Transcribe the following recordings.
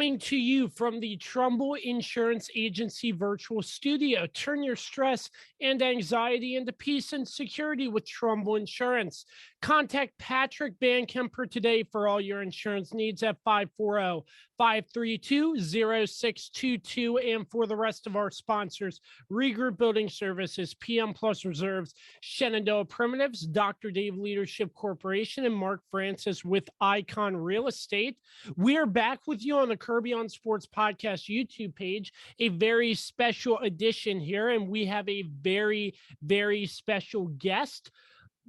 Coming to you from the Trumbull Insurance Agency virtual studio. Turn your stress and anxiety into peace and security with Trumbull Insurance. Contact Patrick Bankemper today for all your insurance needs at 540-532-0622. And for the rest of our sponsors, Regroup Building Services, PM Plus Reserves, Shenandoah Primitives, Dr. Dave Leadership Corporation, and Mark Francis with Icon Real Estate. We are back with you on the Kirby on Sports Podcast YouTube page, a very special edition here, and we have a very, very special guest.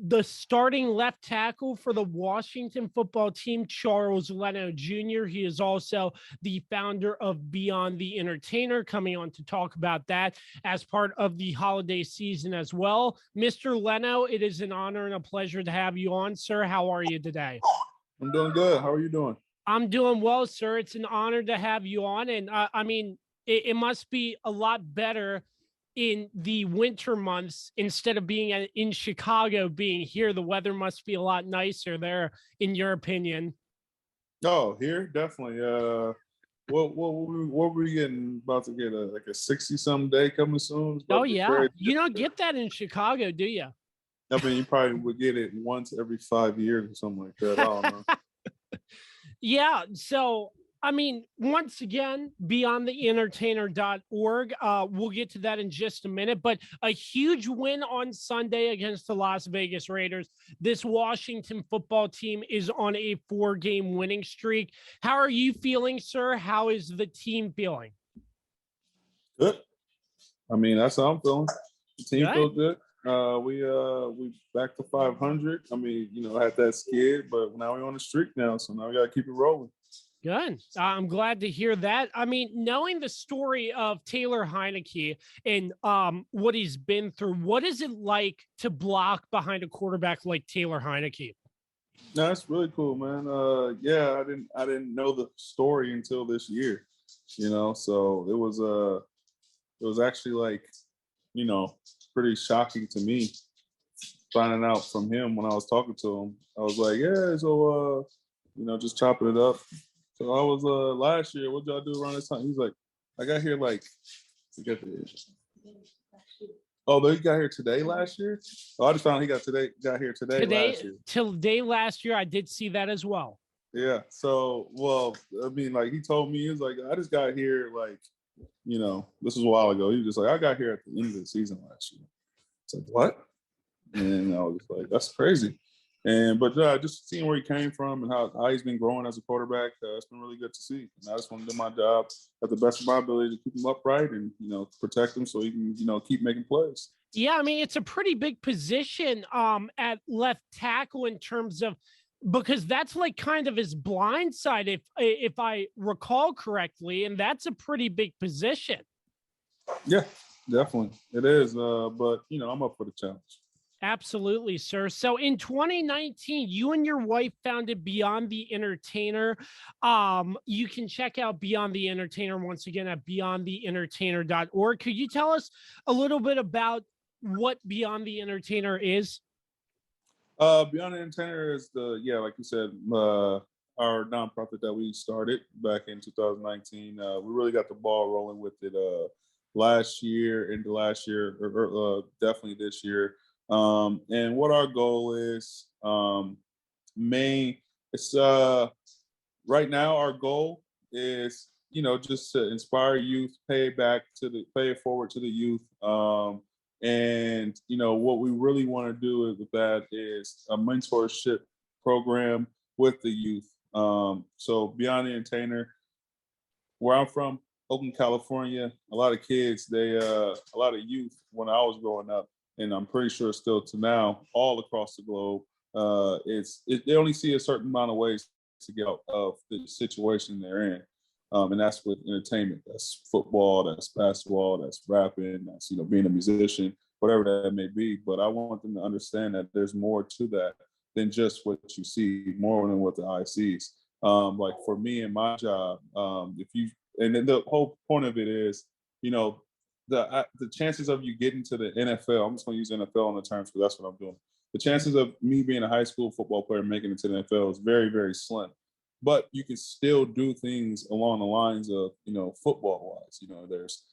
The starting left tackle for the Washington football team, Charles Leno Jr. He is also the founder of Beyond the Entertainer, coming on to talk about that as part of the holiday season as well. Mr. Leno, it is an honor and a pleasure to have you on, sir. How are you today? I'm doing good. How are you doing? I'm doing well, sir. It's an honor to have you on. And it must be a lot better in the winter months instead of being in Chicago, being here. The weather must be a lot nicer there, in your opinion. Oh, here definitely. What were we getting? About to get like a 60-something day coming soon. Oh yeah, you don't get that in Chicago, do you? I mean, you probably would get it once every 5 years or something like that. I don't know. Yeah. So, I mean, once again, beyondtheentertainer.org. We'll get to that in just a minute, but a huge win on Sunday against the Las Vegas Raiders. This Washington football team is on a 4-game winning streak. How are you feeling, sir? How is the team feeling? Good. I mean, that's how I'm feeling. The team feels good. We back to 500. I mean, I had that skid, but now we're on the streak now, so now we got to keep it rolling. Good. I'm glad to hear that. I mean, knowing the story of Taylor Heinicke and what he's been through, what is it like to block behind a quarterback like Taylor Heinicke? No, that's really cool, man. Yeah, I didn't know the story until this year, so it was actually like, pretty shocking to me finding out from him when I was talking to him. I was like, yeah, so just chopping it up. So I was last year. What y'all do around this time? He's like, I got here like, oh, he got here today last year. Oh, I just found he got here today last year. Today last year, I did see that as well. Yeah. So, well, I mean, like he told me, he was like, I just got here like, this was a while ago. He was just like, I got here at the end of the season last year. It's like, what? And I was just like, that's crazy. But just seeing where he came from and how he's been growing as a quarterback, it's been really good to see. And I just want to do my job at the best of my ability to keep him upright and, protect him so he can, keep making plays. Yeah, I mean, it's a pretty big position at left tackle in terms of, because that's like kind of his blind side, if I recall correctly, and that's a pretty big position. Yeah, definitely. It is. But, I'm up for the challenge. Absolutely, sir. So in 2019, you and your wife founded Beyond the Entertainer. You can check out Beyond the Entertainer once again at beyondtheentertainer.org. Could you tell us a little bit about what Beyond the Entertainer is? Beyond the Entertainer is like you said, our nonprofit that we started back in 2019. We really got the ball rolling with it last year, or definitely this year. And what our goal is, it's right now our goal is, just to inspire youth, pay it forward to the youth. And what we really want to do with that is a mentorship program with the youth. So Beyond the Entertainer, where I'm from, Oakland, California, a lot of kids, a lot of youth when I was growing up, and I'm pretty sure still to now, all across the globe, they only see a certain amount of ways to get out of the situation they're in. And that's with entertainment. That's football, that's basketball, that's rapping, that's, being a musician, whatever that may be. But I want them to understand that there's more to that than just what you see, more than what the eye sees. Like for me and my job, and then the whole point of it is, the chances of you getting to the NFL, I'm just going to use NFL on the terms because that's what I'm doing. The chances of me being a high school football player making it to the NFL is very, very slim. but you can still do things along the lines of, football wise. There's,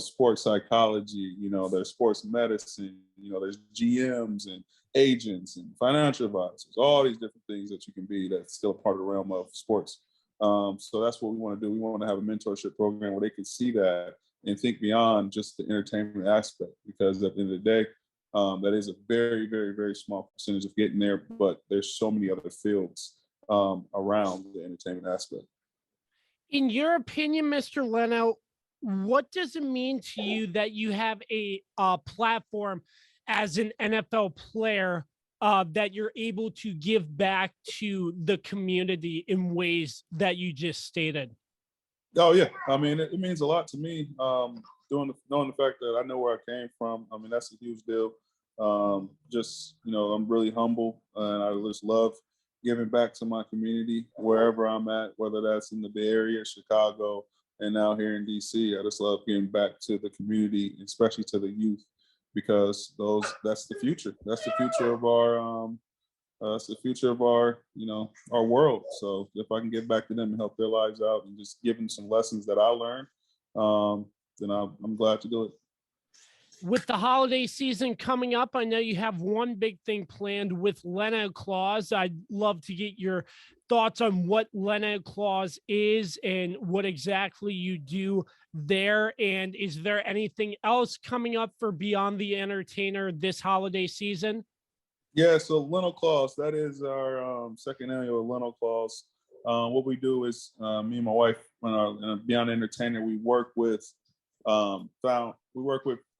sports psychology, there's sports medicine, there's GMs and agents and financial advisors, all these different things that you can be that's still part of the realm of sports. So that's what we want to do. We want to have a mentorship program where they can see that and think beyond just the entertainment aspect, because at the end of the day, that is a very, very, very small percentage of getting there, but there's so many other fields around the entertainment aspect. In your opinion, Mr. Leno, what does it mean to you that you have a platform as an NFL player that you're able to give back to the community in ways that you just stated? Oh yeah, I mean it means a lot to me. Knowing the fact that I know where I came from, I mean that's a huge deal. Just I'm really humble, and I just love giving back to my community wherever I'm at, whether that's in the Bay Area, Chicago, and now here in DC. I just love giving back to the community, especially to the youth, because that's the future. That's the future of our it's the future of our world. So if I can give back to them and help their lives out and just give them some lessons that I learned, then I'm glad to do it. With the holiday season coming up, I know you have one big thing planned with Leno Claus. I'd love to get your thoughts on what Leno Claus is and what exactly you do there. And is there anything else coming up for Beyond the Entertainer this holiday season? Yeah, so Leno Claus, that is our second annual Leno Claus. What we do is me and my wife, when our Beyond Entertainer, we work with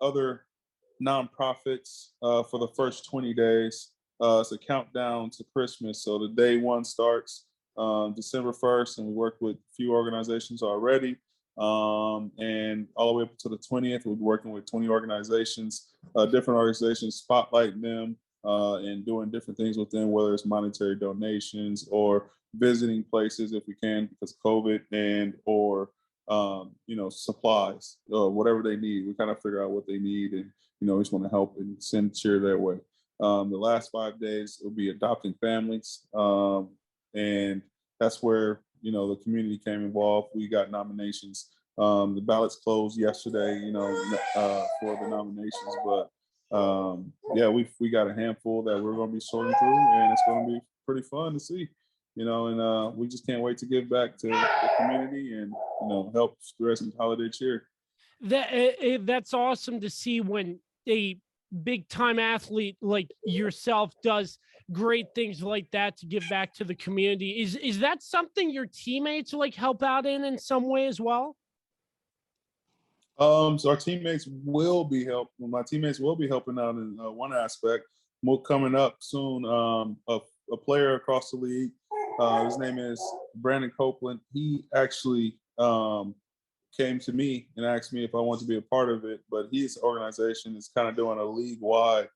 other nonprofits for the first 20 days. It's a countdown to Christmas. So the day one starts December 1st, and we work with a few organizations already. And all the way up to the 20th, we're working with 20 organizations, different organizations, spotlighting them and doing different things with them, whether it's monetary donations or visiting places if we can because of COVID, and or supplies, whatever they need. We kind of figure out what they need, and we just want to help and send cheer their way. The last 5 days will be adopting families, and that's where the community came involved. We got nominations. The ballots closed yesterday, for the nominations, but yeah, we got a handful that we're going to be sorting through, and it's going to be pretty fun to see. And we just can't wait to give back to the community and help the rest of the holiday cheer. That's awesome to see when a big time athlete like yourself does great things like that to give back to the community. Is that something your teammates like help out in some way as well? So our teammates will be my teammates will be helping out in one aspect. More coming up soon. A player across the league. His name is Brandon Copeland. He actually came to me and asked me if I wanted to be a part of it. But his organization is kind of doing a league-wide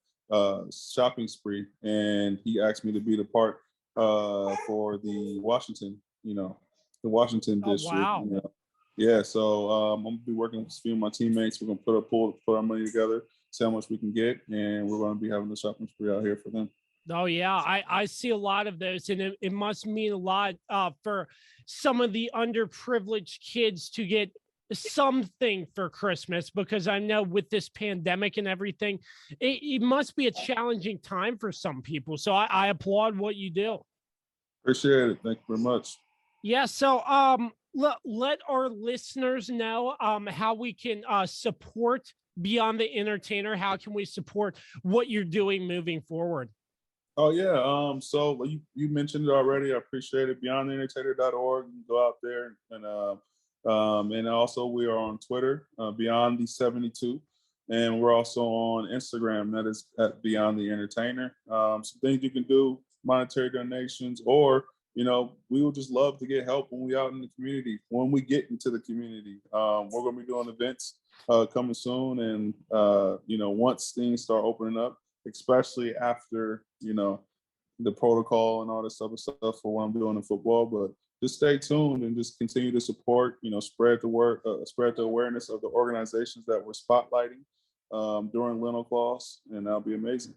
shopping spree, and he asked me to be the part for the Washington Oh, district. wow. Yeah, so I'm gonna be working with a few of my teammates. We're gonna put our money together, see how much we can get, and we're gonna be having the shopping spree out here for them. Oh yeah, I see a lot of those, and it must mean a lot for some of the underprivileged kids to get something for Christmas, because I know with this pandemic and everything, it must be a challenging time for some people. So I applaud what you do. Appreciate it. Thank you very much. Yeah. So let our listeners know how we can support Beyond the Entertainer. How can we support what you're doing moving forward? Oh yeah. So you mentioned it already. I appreciate it. BeyondTheEntertainer.org. You can go out there and also we are on Twitter, Beyond the 72, and we're also on Instagram. That is at Beyond the Entertainer. Some things you can do: monetary donations, or we would just love to get help when we out in the community. When we get into the community, we're going to be doing events coming soon, and once things start opening up, especially after the protocol and all this other stuff for what I'm doing in football. But just stay tuned and just continue to support, spread the word, spread the awareness of the organizations that we're spotlighting during Leno Claus, and that'll be amazing.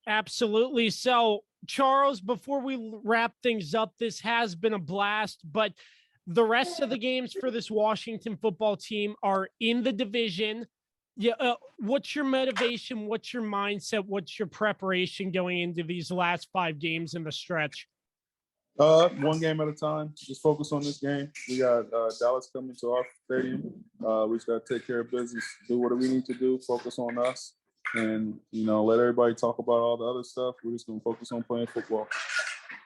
Absolutely. So, Charles, before we wrap things up, this has been a blast, but the rest of the games for this Washington football team are in the division. Yeah, what's your motivation? What's your mindset? What's your preparation going into these last 5 games in the stretch? One game at a time. Just focus on this game. We got Dallas coming to our stadium. We just got to take care of business, do what we need to do, focus on us, and let everybody talk about all the other stuff. We're just gonna focus on playing football.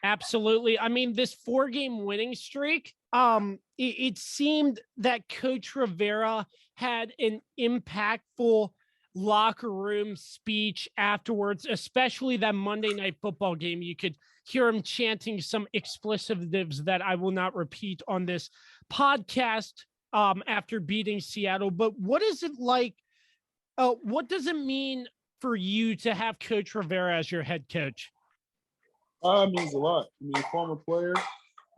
Absolutely. I mean, this 4-game winning streak, it seemed that Coach Rivera had an impactful locker room speech afterwards, especially that Monday Night Football game. You could hear him chanting some explicitives that I will not repeat on this podcast after beating Seattle. But what is it like? What does it mean for you to have Coach Rivera as your head coach? It means a lot. I mean, former player,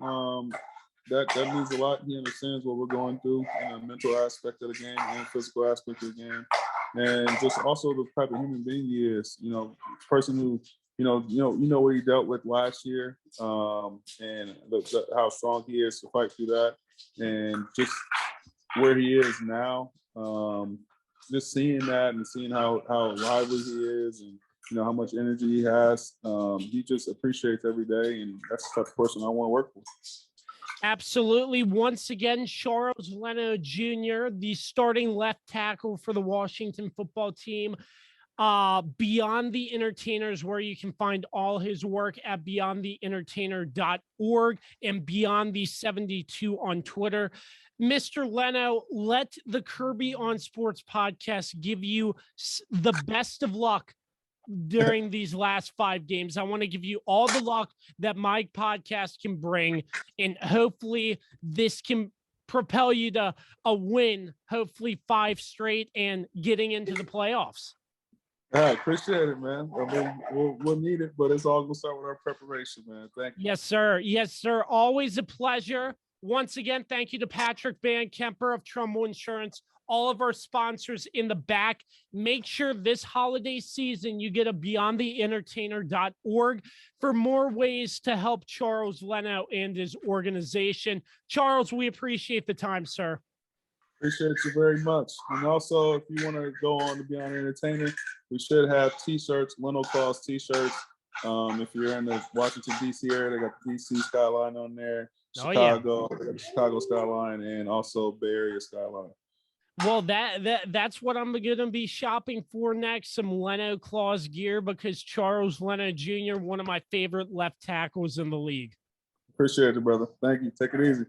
that means a lot. He understands what we're going through in the mental aspect of the game and physical aspect of the game, and just also the type of human being he is. Person who what he dealt with last year, and how strong he is to fight through that, and just where he is now. Just seeing that and seeing how lively he is, and how much energy he has. He just appreciates every day, and that's the type of person I want to work with. Absolutely. Once again, Charles Leno Jr., the starting left tackle for the Washington football team. Beyond the Entertainers, where you can find all his work at beyondtheentertainer.org and Beyond the 72 on Twitter. Mr. Leno, let the Kirby on Sports podcast give you the best of luck during these last 5 games. I want to give you all the luck that my podcast can bring, and hopefully this can propel you to a win, hopefully 5 straight and getting into the playoffs. All right, appreciate it, man. I mean, we'll need it, but it's all going to start with our preparation, man. Thank you. Yes, sir. Yes, sir. Always a pleasure. Once again, thank you to Patrick Van Kemper of Trumbull Insurance, all of our sponsors in the back. Make sure this holiday season you get a beyondtheentertainer.org for more ways to help Charles Leno and his organization. Charles, we appreciate the time, sir. Appreciate you very much. And also, if you want to go on to Beyond Entertainer, we should have T-shirts, Leno Claus T-shirts. If you're in the Washington, D.C. area, they got the D.C. skyline on there, Chicago, Chicago skyline, and also Bay Area skyline. Well, that's what I'm going to be shopping for next, some Leno Claus gear, because Charles Leno Jr., one of my favorite left tackles in the league. Appreciate it, brother. Thank you. Take it easy.